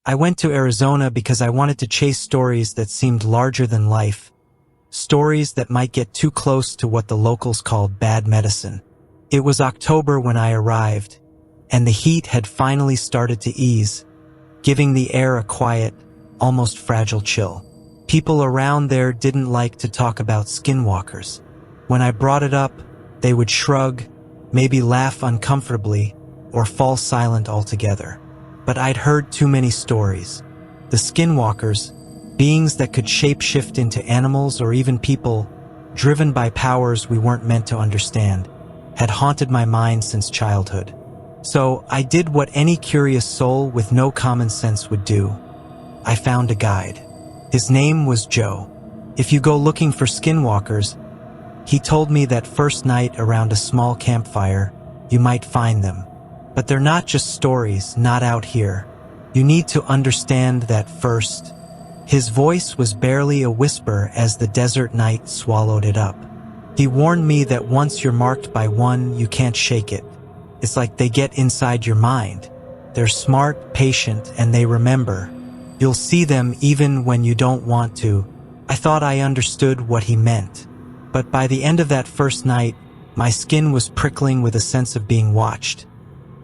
I went to Arizona because I wanted to chase stories that seemed larger than life, stories that might get too close to what the locals called bad medicine. It was October when I arrived, and the heat had finally started to ease, giving the air a quiet, almost fragile chill. People around there didn't like to talk about skinwalkers. When I brought it up, they would shrug, maybe laugh uncomfortably, or fall silent altogether. But I'd heard too many stories. The skinwalkers, beings that could shapeshift into animals or even people, driven by powers we weren't meant to understand, had haunted my mind since childhood. So I did what any curious soul with no common sense would do. I found a guide. His name was Joe. If you go looking for skinwalkers, he told me that first night around a small campfire, you might find them. But they're not just stories, not out here. You need to understand that first. His voice was barely a whisper as the desert night swallowed it up. He warned me that once you're marked by one, you can't shake it. It's like they get inside your mind. They're smart, patient, and they remember. You'll see them even when you don't want to. I thought I understood what he meant. But by the end of that first night, my skin was prickling with a sense of being watched.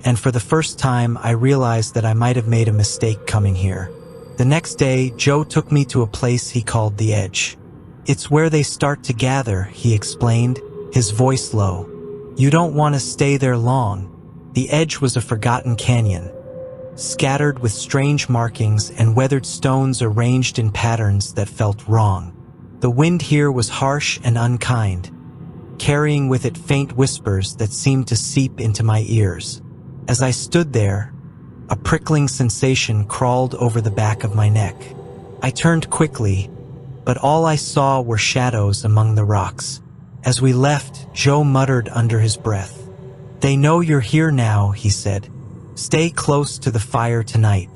And for the first time, I realized that I might have made a mistake coming here. The next day, Joe took me to a place he called the Edge. It's where they start to gather, he explained, his voice low. You don't want to stay there long. The Edge was a forgotten canyon, scattered with strange markings and weathered stones arranged in patterns that felt wrong. The wind here was harsh and unkind, carrying with it faint whispers that seemed to seep into my ears. As I stood there, a prickling sensation crawled over the back of my neck. I turned quickly, but all I saw were shadows among the rocks. As we left, Joe muttered under his breath. They know you're here now, he said. Stay close to the fire tonight.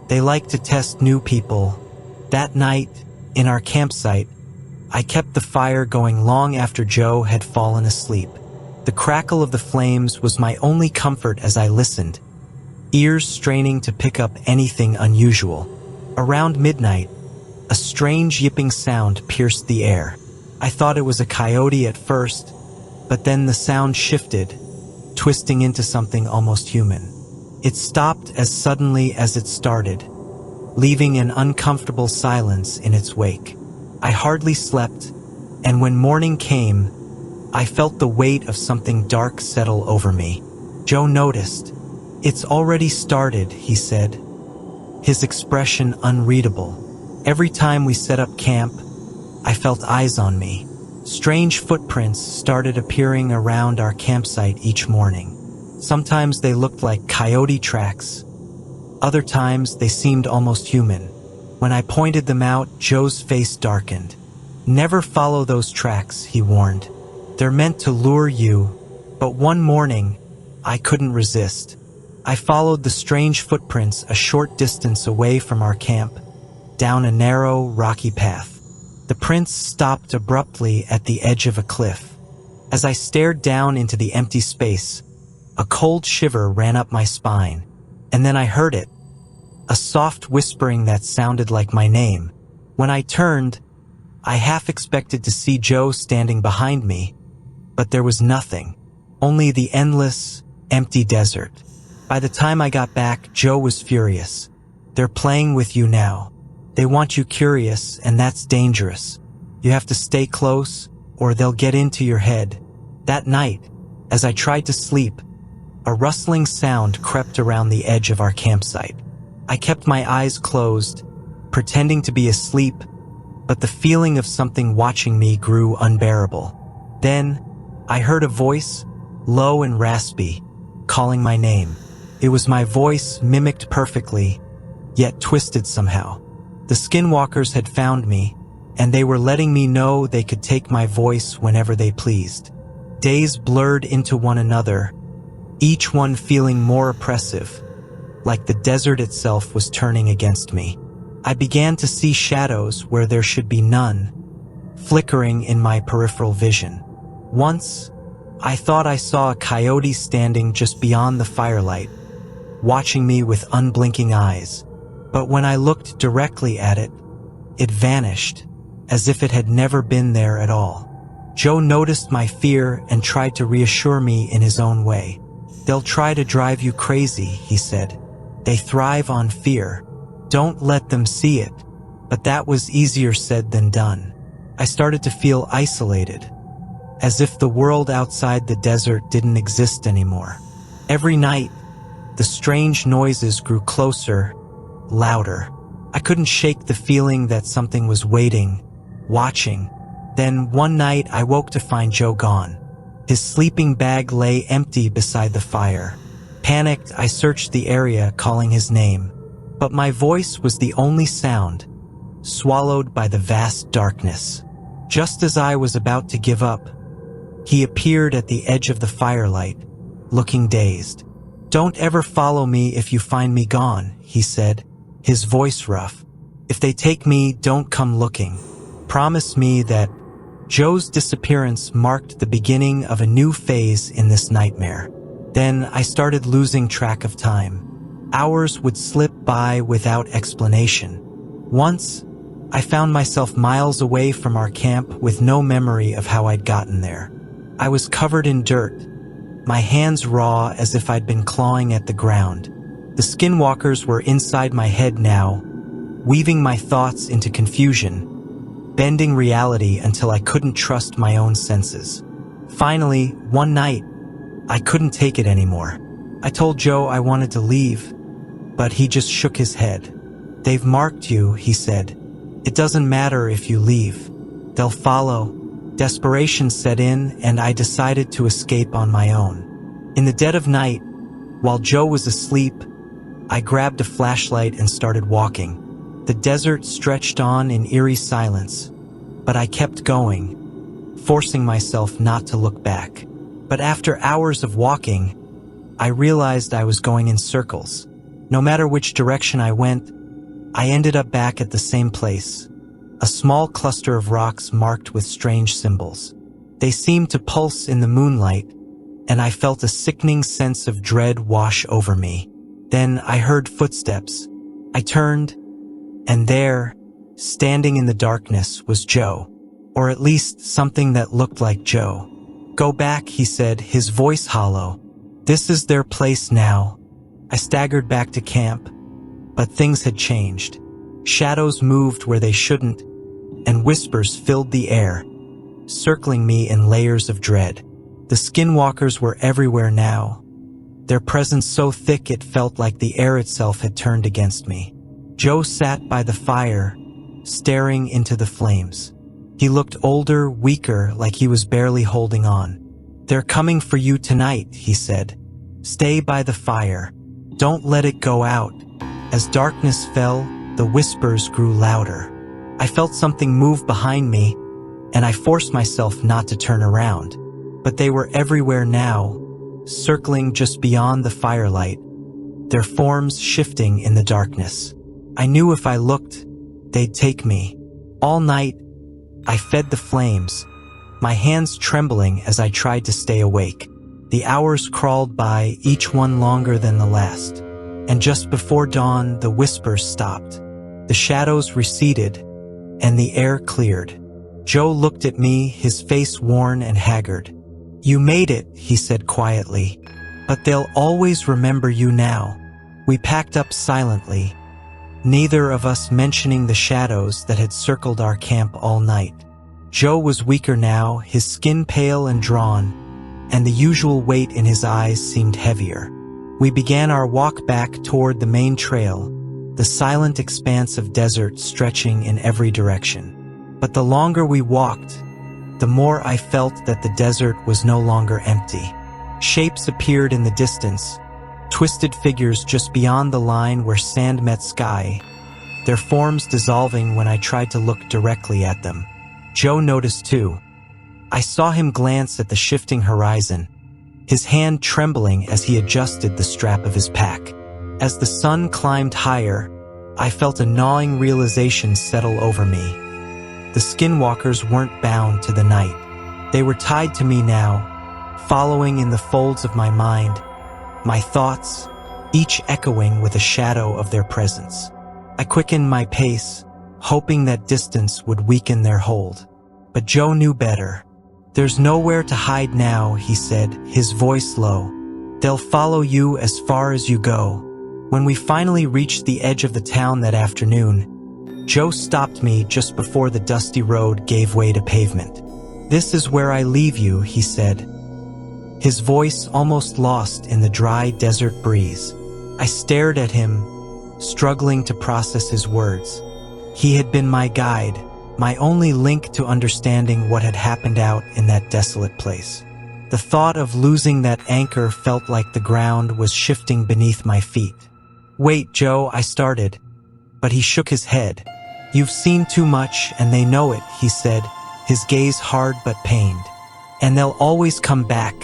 They like to test new people. That night, in our campsite, I kept the fire going long after Joe had fallen asleep. The crackle of the flames was my only comfort as I listened, ears straining to pick up anything unusual. Around midnight, a strange yipping sound pierced the air. I thought it was a coyote at first, but then the sound shifted, twisting into something almost human. It stopped as suddenly as it started, leaving an uncomfortable silence in its wake. I hardly slept, and when morning came, I felt the weight of something dark settle over me. Joe noticed. It's already started, he said, his expression unreadable. Every time we set up camp, I felt eyes on me. Strange footprints started appearing around our campsite each morning. Sometimes they looked like coyote tracks. Other times they seemed almost human. When I pointed them out, Joe's face darkened. Never follow those tracks, he warned. They're meant to lure you. But one morning, I couldn't resist. I followed the strange footprints a short distance away from our camp, down a narrow, rocky path. The prints stopped abruptly at the edge of a cliff. As I stared down into the empty space, a cold shiver ran up my spine, and then I heard it, a soft whispering that sounded like my name. When I turned, I half expected to see Joe standing behind me, but there was nothing, only the endless, empty desert. By the time I got back, Joe was furious. They're playing with you now. They want you curious, and that's dangerous. You have to stay close, or they'll get into your head. That night, as I tried to sleep, a rustling sound crept around the edge of our campsite. I kept my eyes closed, pretending to be asleep, but the feeling of something watching me grew unbearable. Then, I heard a voice, low and raspy, calling my name. It was my voice mimicked perfectly, yet twisted somehow. The Skinwalkers had found me, and they were letting me know they could take my voice whenever they pleased. Days blurred into one another, each one feeling more oppressive, like the desert itself was turning against me. I began to see shadows where there should be none, flickering in my peripheral vision. Once, I thought I saw a coyote standing just beyond the firelight, watching me with unblinking eyes. But when I looked directly at it, it vanished, as if it had never been there at all. Joe noticed my fear and tried to reassure me in his own way. "They'll try to drive you crazy," he said. "They thrive on fear. Don't let them see it." But that was easier said than done. I started to feel isolated, as if the world outside the desert didn't exist anymore. Every night, the strange noises grew closer, louder. I couldn't shake the feeling that something was waiting, watching. Then one night I woke to find Joe gone. His sleeping bag lay empty beside the fire. Panicked, I searched the area, calling his name. But my voice was the only sound, swallowed by the vast darkness. Just as I was about to give up, he appeared at the edge of the firelight, looking dazed. "Don't ever follow me if you find me gone," he said, his voice rough. "If they take me, don't come looking. Promise me that." Joe's disappearance marked the beginning of a new phase in this nightmare. Then I started losing track of time. Hours would slip by without explanation. Once, I found myself miles away from our camp with no memory of how I'd gotten there. I was covered in dirt, my hands raw as if I'd been clawing at the ground. The Skinwalkers were inside my head now, weaving my thoughts into confusion, bending reality until I couldn't trust my own senses. Finally, one night, I couldn't take it anymore. I told Joe I wanted to leave, but he just shook his head. "They've marked you," he said. "It doesn't matter if you leave. They'll follow." Desperation set in, and I decided to escape on my own. In the dead of night, while Joe was asleep, I grabbed a flashlight and started walking. The desert stretched on in eerie silence, but I kept going, forcing myself not to look back. But after hours of walking, I realized I was going in circles. No matter which direction I went, I ended up back at the same place, a small cluster of rocks marked with strange symbols. They seemed to pulse in the moonlight, and I felt a sickening sense of dread wash over me. Then I heard footsteps. I turned, and there, standing in the darkness, was Joe, or at least something that looked like Joe. "Go back," he said, his voice hollow. "This is their place now." I staggered back to camp, but things had changed. Shadows moved where they shouldn't, and whispers filled the air, circling me in layers of dread. The Skinwalkers were everywhere now, their presence so thick it felt like the air itself had turned against me. Joe sat by the fire, staring into the flames. He looked older, weaker, like he was barely holding on. "They're coming for you tonight," he said. "Stay by the fire. Don't let it go out." As darkness fell, the whispers grew louder. I felt something move behind me, and I forced myself not to turn around. But they were everywhere now, circling just beyond the firelight, their forms shifting in the darkness. I knew if I looked, they'd take me. All night, I fed the flames, my hands trembling as I tried to stay awake. The hours crawled by, each one longer than the last. And just before dawn, the whispers stopped. The shadows receded, and the air cleared. Joe looked at me, his face worn and haggard. "You made it," he said quietly. "But they'll always remember you now." We packed up silently, neither of us mentioning the shadows that had circled our camp all night. Joe was weaker now, his skin pale and drawn, and the usual weight in his eyes seemed heavier. We began our walk back toward the main trail, the silent expanse of desert stretching in every direction. But the longer we walked, the more I felt that the desert was no longer empty. Shapes appeared in the distance, twisted figures just beyond the line where sand met sky, their forms dissolving when I tried to look directly at them. Joe noticed too. I saw him glance at the shifting horizon, his hand trembling as he adjusted the strap of his pack. As the sun climbed higher, I felt a gnawing realization settle over me. The Skinwalkers weren't bound to the night. They were tied to me now, following in the folds of my mind, my thoughts, each echoing with a shadow of their presence. I quickened my pace, hoping that distance would weaken their hold. But Joe knew better. "There's nowhere to hide now," he said, his voice low. "They'll follow you as far as you go." When we finally reached the edge of the town that afternoon, Joe stopped me just before the dusty road gave way to pavement. "This is where I leave you," he said, his voice almost lost in the dry desert breeze. I stared at him, struggling to process his words. He had been my guide, my only link to understanding what had happened out in that desolate place. The thought of losing that anchor felt like the ground was shifting beneath my feet. "Wait, Joe," I started, but he shook his head. "You've seen too much, and they know it," he said, his gaze hard but pained. "And they'll always come back,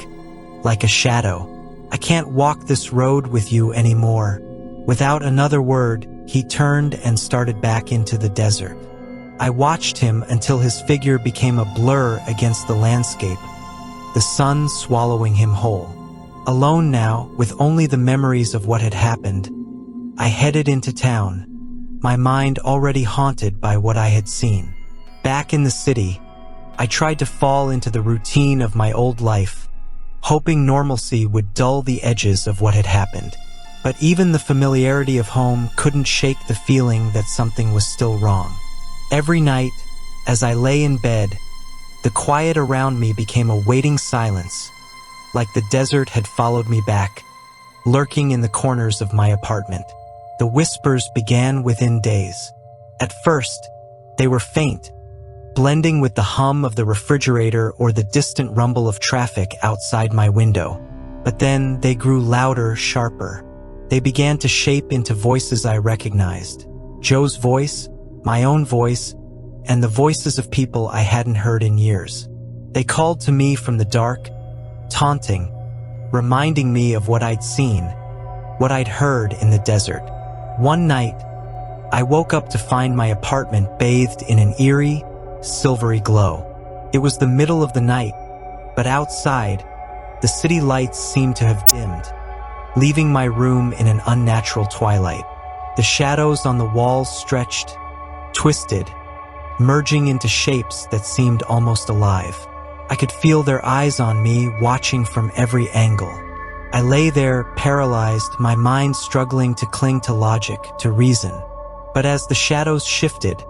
like a shadow. I can't walk this road with you anymore." Without another word, he turned and started back into the desert. I watched him until his figure became a blur against the landscape, the sun swallowing him whole. Alone now, with only the memories of what had happened, I headed into town, my mind already haunted by what I had seen. Back in the city, I tried to fall into the routine of my old life, hoping normalcy would dull the edges of what had happened. But even the familiarity of home couldn't shake the feeling that something was still wrong. Every night, as I lay in bed, the quiet around me became a waiting silence, like the desert had followed me back, lurking in the corners of my apartment. The whispers began within days. At first, they were faint, blending with the hum of the refrigerator or the distant rumble of traffic outside my window. But then they grew louder, sharper. They began to shape into voices I recognized. Joe's voice, my own voice, and the voices of people I hadn't heard in years. They called to me from the dark, taunting, reminding me of what I'd seen, what I'd heard in the desert. One night, I woke up to find my apartment bathed in an eerie, silvery glow. It was the middle of the night, but outside, the city lights seemed to have dimmed, leaving my room in an unnatural twilight. The shadows on the walls stretched, twisted, merging into shapes that seemed almost alive. I could feel their eyes on me, watching from every angle. I lay there, paralyzed, my mind struggling to cling to logic, to reason. But as the shadows shifted,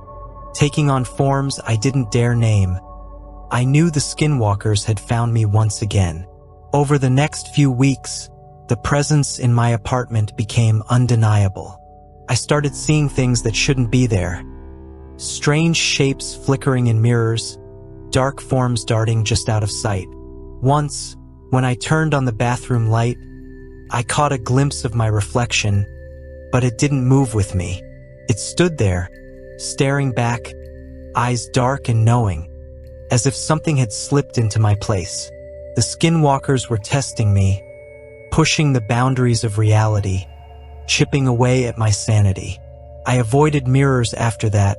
taking on forms I didn't dare name, I knew the Skinwalkers had found me once again. Over the next few weeks, the presence in my apartment became undeniable. I started seeing things that shouldn't be there. Strange shapes flickering in mirrors, dark forms darting just out of sight. Once, when I turned on the bathroom light, I caught a glimpse of my reflection, but it didn't move with me. It stood there, staring back, eyes dark and knowing, as if something had slipped into my place. The Skinwalkers were testing me, pushing the boundaries of reality, chipping away at my sanity. I avoided mirrors after that,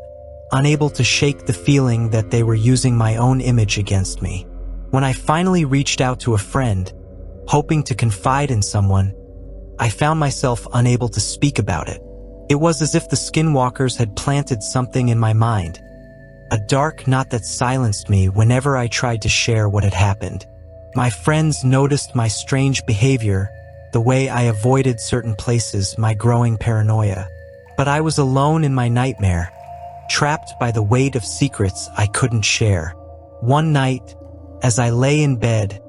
unable to shake the feeling that they were using my own image against me. When I finally reached out to a friend, hoping to confide in someone, I found myself unable to speak about it. It was as if the Skinwalkers had planted something in my mind, a dark knot that silenced me whenever I tried to share what had happened. My friends noticed my strange behavior, the way I avoided certain places, my growing paranoia. But I was alone in my nightmare, trapped by the weight of secrets I couldn't share. One night, as I lay in bed,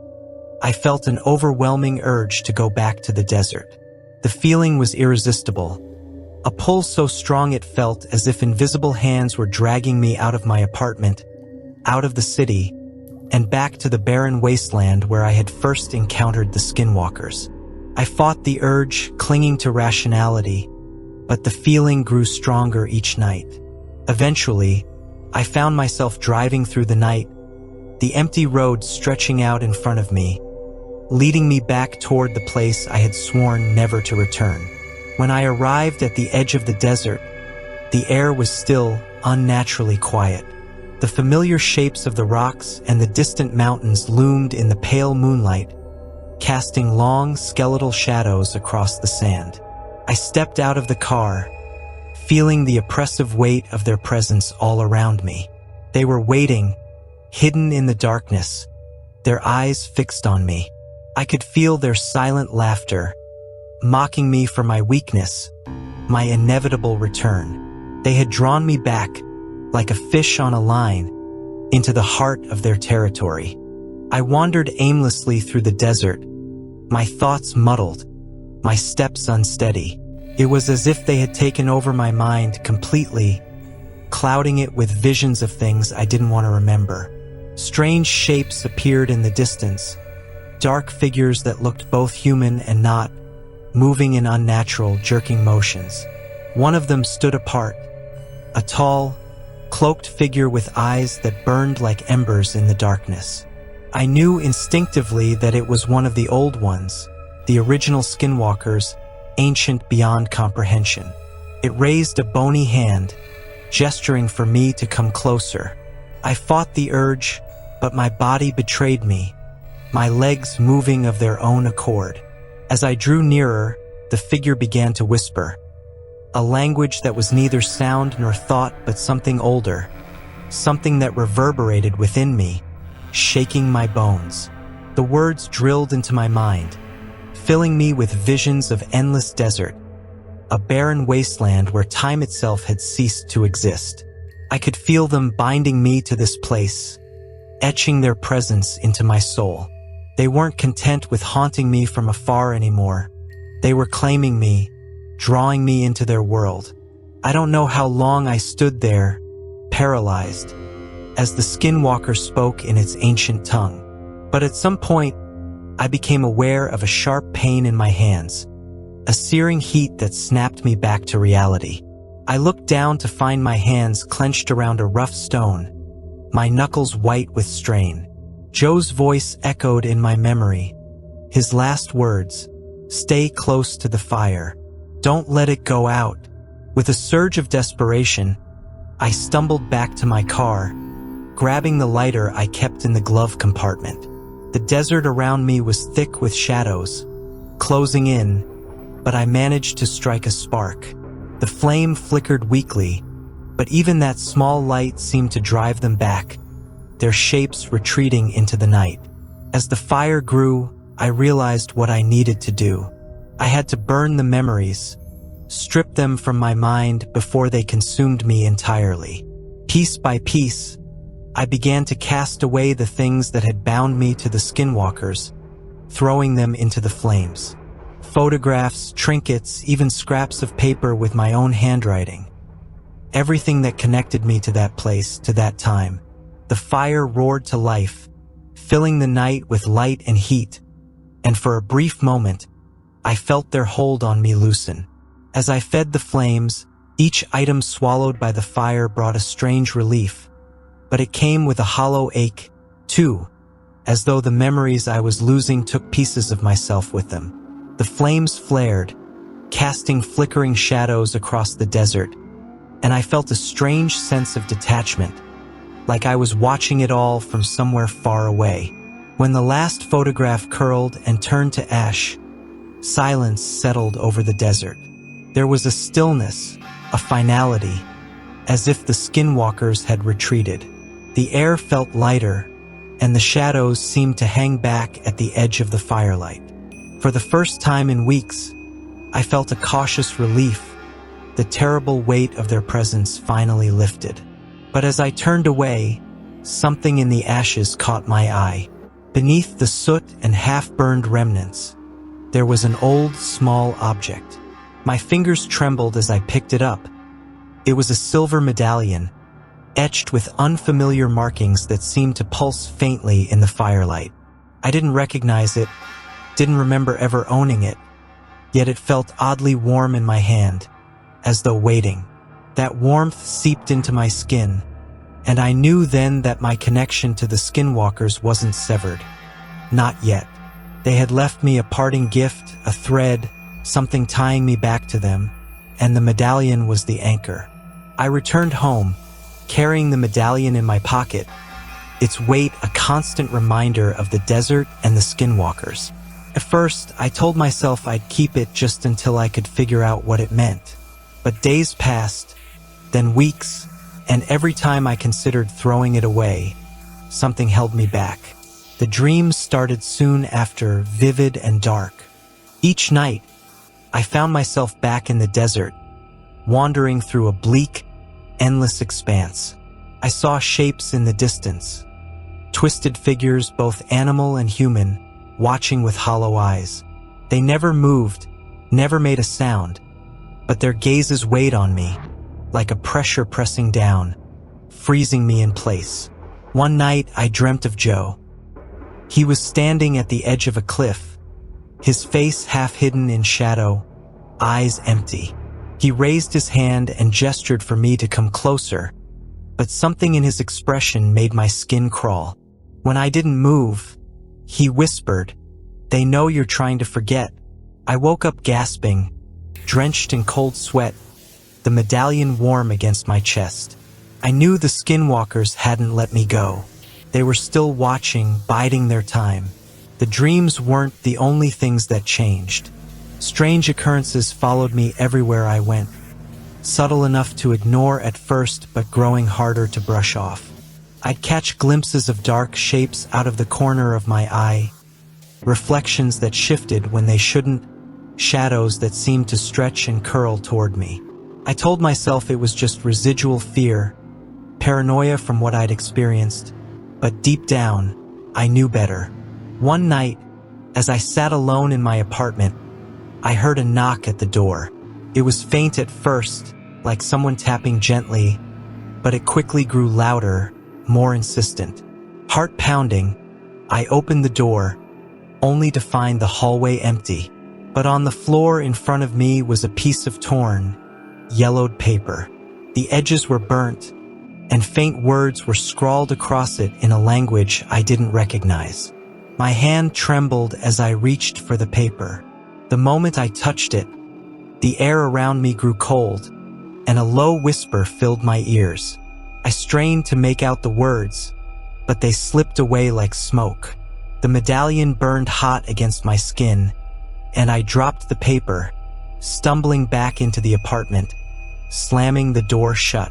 I felt an overwhelming urge to go back to the desert. The feeling was irresistible, a pull so strong it felt as if invisible hands were dragging me out of my apartment, out of the city, and back to the barren wasteland where I had first encountered the Skinwalkers. I fought the urge, clinging to rationality, but the feeling grew stronger each night. Eventually, I found myself driving through the night, the empty road stretching out in front of me, leading me back toward the place I had sworn never to return. When I arrived at the edge of the desert, the air was still, unnaturally quiet. The familiar shapes of the rocks and the distant mountains loomed in the pale moonlight, casting long, skeletal shadows across the sand. I stepped out of the car, feeling the oppressive weight of their presence all around me. They were waiting, hidden in the darkness, their eyes fixed on me. I could feel their silent laughter, mocking me for my weakness, my inevitable return. They had drawn me back, like a fish on a line, into the heart of their territory. I wandered aimlessly through the desert, my thoughts muddled, my steps unsteady. It was as if they had taken over my mind completely, clouding it with visions of things I didn't want to remember. Strange shapes appeared in the distance, dark figures that looked both human and not, moving in unnatural, jerking motions. One of them stood apart, a tall, cloaked figure with eyes that burned like embers in the darkness. I knew instinctively that it was one of the old ones, the original Skinwalkers, ancient beyond comprehension. It raised a bony hand, gesturing for me to come closer. I fought the urge, but my body betrayed me, my legs moving of their own accord. As I drew nearer, the figure began to whisper, a language that was neither sound nor thought but something older, something that reverberated within me, shaking my bones. The words drilled into my mind, filling me with visions of endless desert, a barren wasteland where time itself had ceased to exist. I could feel them binding me to this place, etching their presence into my soul. They weren't content with haunting me from afar anymore. They were claiming me, drawing me into their world. I don't know how long I stood there, paralyzed, as the Skinwalker spoke in its ancient tongue. But at some point, I became aware of a sharp pain in my hands, a searing heat that snapped me back to reality. I looked down to find my hands clenched around a rough stone, my knuckles white with strain. Joe's voice echoed in my memory, his last words, "Stay close to the fire. Don't let it go out." With a surge of desperation, I stumbled back to my car, grabbing the lighter I kept in the glove compartment. The desert around me was thick with shadows, closing in, but I managed to strike a spark. The flame flickered weakly, but even that small light seemed to drive them back, their shapes retreating into the night. As the fire grew, I realized what I needed to do. I had to burn the memories, strip them from my mind before they consumed me entirely. Piece by piece, I began to cast away the things that had bound me to the Skinwalkers, throwing them into the flames. Photographs, trinkets, even scraps of paper with my own handwriting. Everything that connected me to that place, to that time. The fire roared to life, filling the night with light and heat, and for a brief moment, I felt their hold on me loosen. As I fed the flames, each item swallowed by the fire brought a strange relief, but it came with a hollow ache, too, as though the memories I was losing took pieces of myself with them. The flames flared, casting flickering shadows across the desert, and I felt a strange sense of detachment, like I was watching it all from somewhere far away. When the last photograph curled and turned to ash, silence settled over the desert. There was a stillness, a finality, as if the Skinwalkers had retreated. The air felt lighter, and the shadows seemed to hang back at the edge of the firelight. For the first time in weeks, I felt a cautious relief. The terrible weight of their presence finally lifted. But as I turned away, something in the ashes caught my eye. Beneath the soot and half-burned remnants, there was an old, small object. My fingers trembled as I picked it up. It was a silver medallion, etched with unfamiliar markings that seemed to pulse faintly in the firelight. I didn't recognize it, didn't remember ever owning it, yet it felt oddly warm in my hand, as though waiting. That warmth seeped into my skin, and I knew then that my connection to the Skinwalkers wasn't severed. Not yet. They had left me a parting gift, a thread, something tying me back to them, and the medallion was the anchor. I returned home, carrying the medallion in my pocket, its weight a constant reminder of the desert and the Skinwalkers. At first, I told myself I'd keep it just until I could figure out what it meant. But days passed, then weeks, and every time I considered throwing it away, something held me back. The dreams started soon after, vivid and dark. Each night, I found myself back in the desert, wandering through a bleak, endless expanse. I saw shapes in the distance, twisted figures, both animal and human, watching with hollow eyes. They never moved, never made a sound, but their gazes weighed on me, like a pressure pressing down, freezing me in place. One night, I dreamt of Joe. He was standing at the edge of a cliff, his face half hidden in shadow, eyes empty. He raised his hand and gestured for me to come closer, but something in his expression made my skin crawl. When I didn't move, he whispered, "They know you're trying to forget." I woke up gasping, drenched in cold sweat, the medallion warm against my chest. I knew the Skinwalkers hadn't let me go. They were still watching, biding their time. The dreams weren't the only things that changed. Strange occurrences followed me everywhere I went, subtle enough to ignore at first but growing harder to brush off. I'd catch glimpses of dark shapes out of the corner of my eye, reflections that shifted when they shouldn't, shadows that seemed to stretch and curl toward me. I told myself it was just residual fear, paranoia from what I'd experienced, but deep down, I knew better. One night, as I sat alone in my apartment, I heard a knock at the door. It was faint at first, like someone tapping gently, but it quickly grew louder, more insistent. Heart pounding, I opened the door, only to find the hallway empty. But on the floor in front of me was a piece of torn, yellowed paper. The edges were burnt, and faint words were scrawled across it in a language I didn't recognize. My hand trembled as I reached for the paper. The moment I touched it, the air around me grew cold, and a low whisper filled my ears. I strained to make out the words, but they slipped away like smoke. The medallion burned hot against my skin, and I dropped the paper, stumbling back into the apartment, slamming the door shut.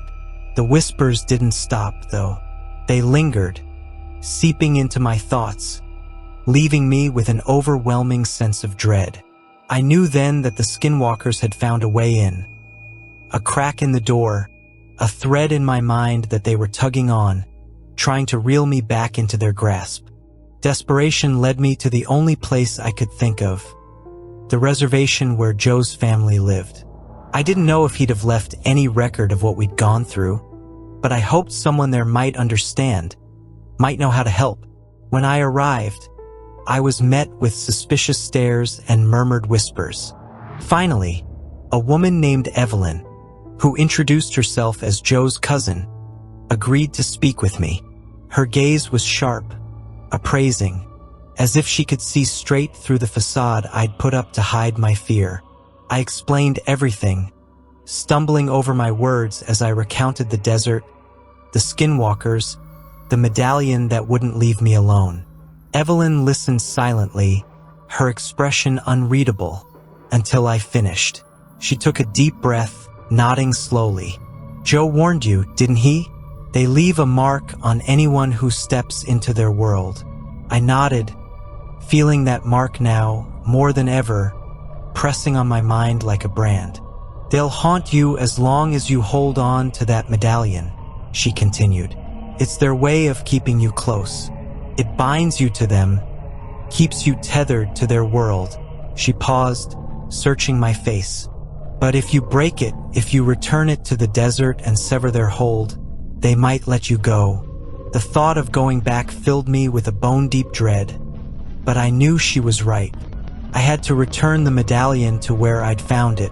The whispers didn't stop, though. They lingered, seeping into my thoughts, leaving me with an overwhelming sense of dread. I knew then that the Skinwalkers had found a way in. A crack in the door, a thread in my mind that they were tugging on, trying to reel me back into their grasp. Desperation led me to the only place I could think of, the reservation where Joe's family lived. I didn't know if he'd have left any record of what we'd gone through, but I hoped someone there might understand, might know how to help. When I arrived, I was met with suspicious stares and murmured whispers. Finally, a woman named Evelyn, who introduced herself as Joe's cousin, agreed to speak with me. Her gaze was sharp, appraising, as if she could see straight through the facade I'd put up to hide my fear. I explained everything, stumbling over my words as I recounted the desert, the Skinwalkers, the medallion that wouldn't leave me alone. Evelyn listened silently, her expression unreadable, until I finished. She took a deep breath, nodding slowly. "Joe warned you, didn't he? They leave a mark on anyone who steps into their world." I nodded, feeling that mark now, more than ever, pressing on my mind like a brand. "They'll haunt you as long as you hold on to that medallion," she continued. "It's their way of keeping you close. It binds you to them, keeps you tethered to their world." She paused, searching my face. "But if you break it, if you return it to the desert and sever their hold, they might let you go." The thought of going back filled me with a bone-deep dread, but I knew she was right. I had to return the medallion to where I'd found it,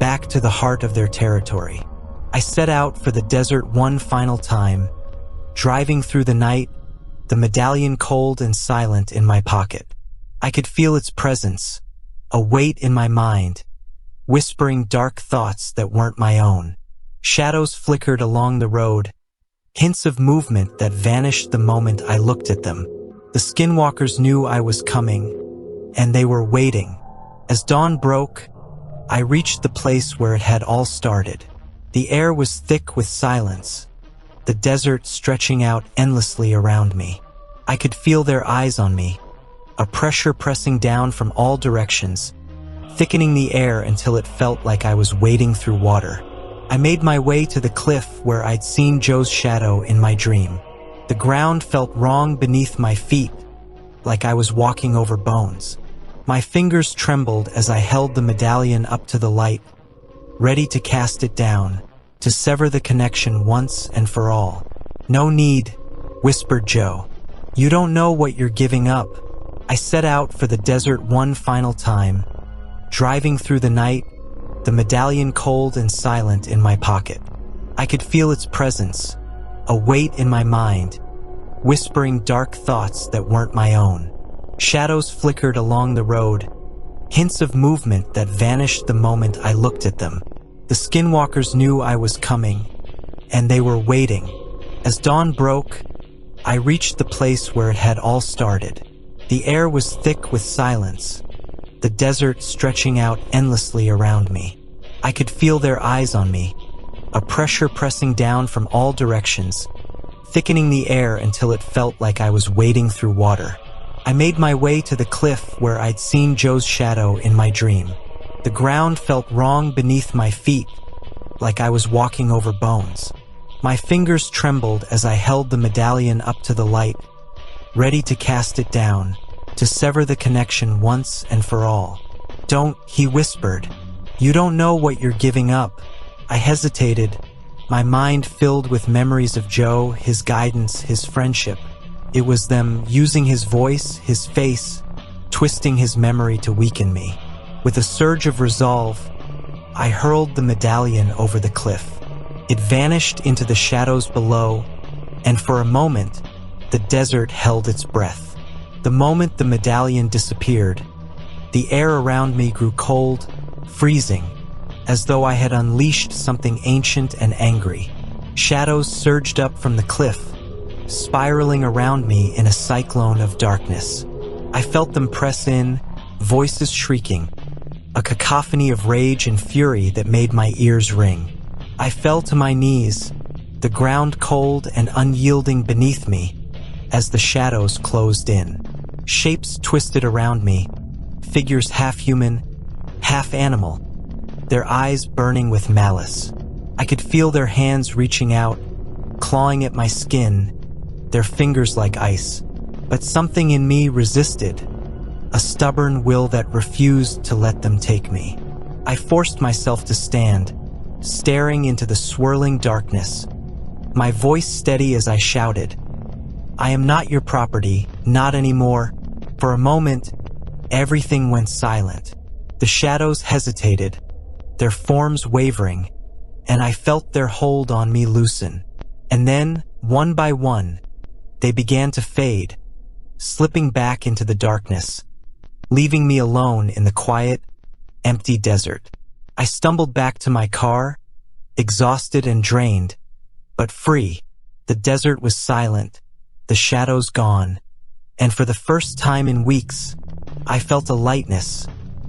back to the heart of their territory. I set out for the desert one final time, driving through the night, the medallion cold and silent in my pocket. I could feel its presence, a weight in my mind, whispering dark thoughts that weren't my own. Shadows flickered along the road, hints of movement that vanished the moment I looked at them. The Skinwalkers knew I was coming, and they were waiting. As dawn broke, I reached the place where it had all started. The air was thick with silence, the desert stretching out endlessly around me. I could feel their eyes on me, a pressure pressing down from all directions, thickening the air until it felt like I was wading through water. I made my way to the cliff where I'd seen Joe's shadow in my dream. The ground felt wrong beneath my feet, like I was walking over bones. My fingers trembled as I held the medallion up to the light, ready to cast it down, to sever the connection once and for all. "No need," whispered Joe. "You don't know what you're giving up." I set out for the desert one final time, driving through the night, the medallion cold and silent in my pocket. I could feel its presence, a weight in my mind, whispering dark thoughts that weren't my own. Shadows flickered along the road, hints of movement that vanished the moment I looked at them. The Skinwalkers knew I was coming, and they were waiting. As dawn broke, I reached the place where it had all started. The air was thick with silence, the desert stretching out endlessly around me. I could feel their eyes on me, a pressure pressing down from all directions, thickening the air until it felt like I was wading through water. I made my way to the cliff where I'd seen Joe's shadow in my dream. The ground felt wrong beneath my feet, like I was walking over bones. My fingers trembled as I held the medallion up to the light, ready to cast it down, to sever the connection once and for all. "Don't," he whispered. "You don't know what you're giving up." I hesitated, my mind filled with memories of Joe, his guidance, his friendship. It was them using his voice, his face, twisting his memory to weaken me. With a surge of resolve, I hurled the medallion over the cliff. It vanished into the shadows below, and for a moment, the desert held its breath. The moment the medallion disappeared, the air around me grew cold, freezing, as though I had unleashed something ancient and angry. Shadows surged up from the cliff, spiraling around me in a cyclone of darkness. I felt them press in, voices shrieking, a cacophony of rage and fury that made my ears ring. I fell to my knees, the ground cold and unyielding beneath me, as the shadows closed in. Shapes twisted around me, figures half human, half animal, their eyes burning with malice. I could feel their hands reaching out, clawing at my skin, their fingers like ice. But something in me resisted, a stubborn will that refused to let them take me. I forced myself to stand, staring into the swirling darkness, my voice steady as I shouted, "I am not your property, not anymore." For a moment, everything went silent. The shadows hesitated, their forms wavering, and I felt their hold on me loosen. And then, one by one, they began to fade, slipping back into the darkness, leaving me alone in the quiet, empty desert. I stumbled back to my car, exhausted and drained, but free. The desert was silent, the shadows gone, and for the first time in weeks, I felt a lightness,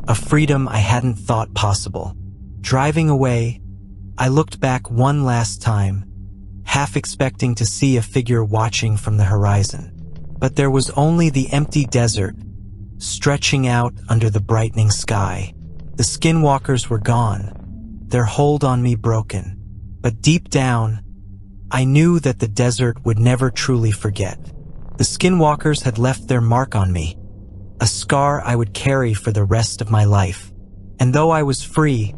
a freedom I hadn't thought possible. Driving away, I looked back one last time, half expecting to see a figure watching from the horizon. But there was only the empty desert, stretching out under the brightening sky. The Skinwalkers were gone, their hold on me broken. But deep down, I knew that the desert would never truly forget. The Skinwalkers had left their mark on me, a scar I would carry for the rest of my life. And though I was free,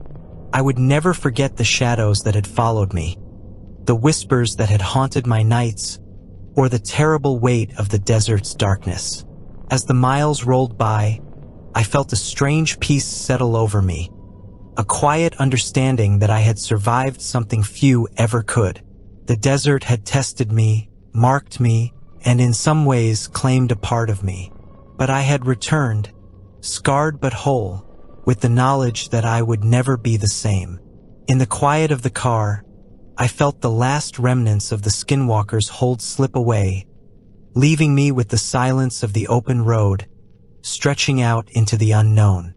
I would never forget the shadows that had followed me, the whispers that had haunted my nights, or the terrible weight of the desert's darkness. As the miles rolled by, I felt a strange peace settle over me, a quiet understanding that I had survived something few ever could. The desert had tested me, marked me, and in some ways claimed a part of me. But I had returned, scarred but whole, with the knowledge that I would never be the same. In the quiet of the car, I felt the last remnants of the Skinwalkers' hold slip away, leaving me with the silence of the open road, stretching out into the unknown.